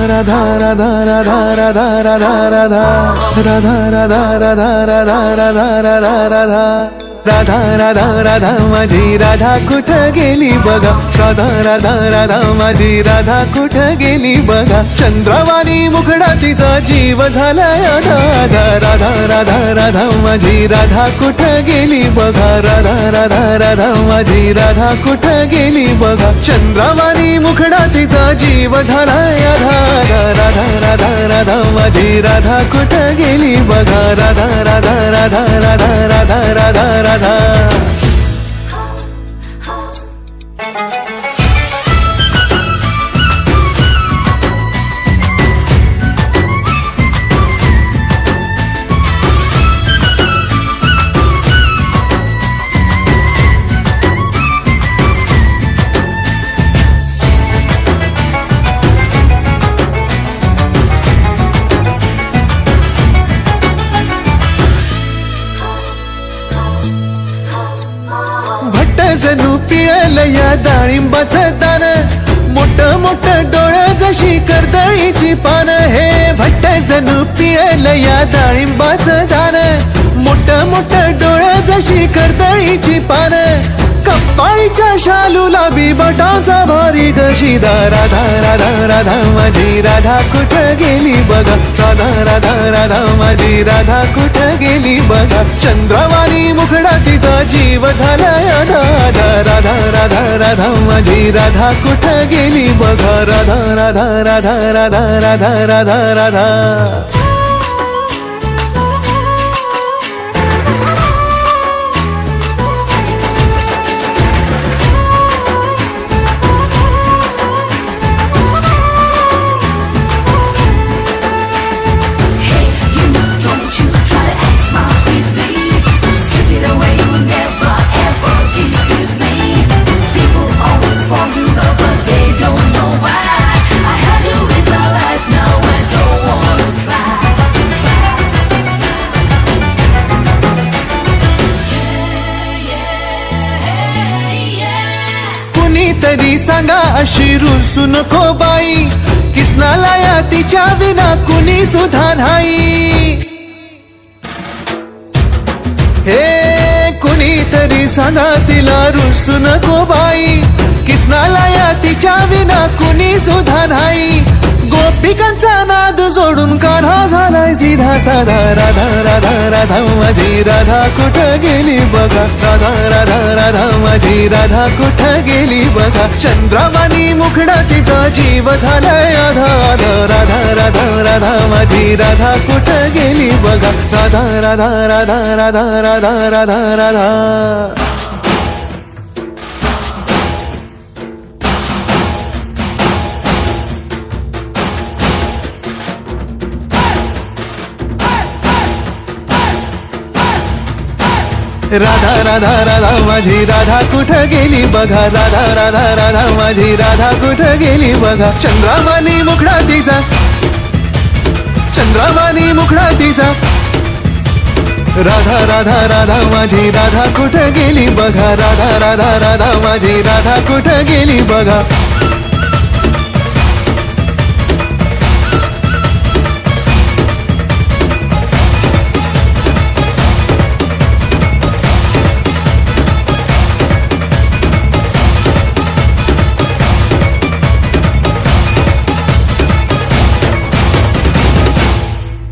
राधा राधा राधा राधा राधा राधा राधा राधा राधा राधा राधा राधा राधा राधा राधा राधा माझी राधा कुठं गेली बघा राधा राधा राधा माझी राधा कुठं गेली बघा चंद्रवाणी मुखडा तिचा जीव झालाय राधा राधा राधा राधा माझी राधा कुठं गेली बघा राधा राधा राधा माझी राधा कुठं गेली बघा चंद्रवाणी मुखडा तिचा जीव झालाय राधा राधा राधा राधा माझी राधा कुठं गेली बघा राधा राधा राधा राधा राधा राधा राधा जणू पिळल या डाळिंबाचं दान मोठ मोठ डोळं जशी कर्दळीची पान हे भट्ट जणू पिळल या डाळिंबाचं दान मोठ मोठ डोळं जशी कर्दळीची पान कपाळीच्या शालूला बिबटाचा भारी गशीदा राधा राधा राधा माझी राधा कुठं गेली बघा राधा राधा राधा माझी राधा कुठं गेली बघा चंद्रवाणी मुखडा तिचा जीव झालाय राधा राधा राधा राधा माझी राधा कुठं गेली बघा राधा राधा राधा राधा राधा राधा राधा तरी सांगा अशी रुसू नको बाई किसनाला या तिच्या विना कुणी सुद्धा नाही हे कुणी तरी सांगा तिला रुसू नको बाई किसनाला या तिच्या विना कुणी सुद्धा नाही गोपिकांचा नाद सोडून कान्हा झालाय सीधा साधा राधा राधा राधा माझी राधा कुठं गेली बघा राधा राधा राधा माझी राधा कुठं गेली बघा चंद्रवाणी मुखडा तिचा जीव झालाय राधा राधा राधा राधा माझी राधा कुठं गेली बघा राधा राधा राधा राधा राधा राधा राधा राधा राधा राधा माझी राधा कुठं गेली बघा राधा राधा राधा माझी राधा कुठं गेली बघा चंद्रवाणी मुखडा तिचा चंद्रवाणी मुखडा तिचा राधा राधा राधा माझी राधा कुठं गेली बघा राधा राधा राधा माझी राधा कुठं गेली बघा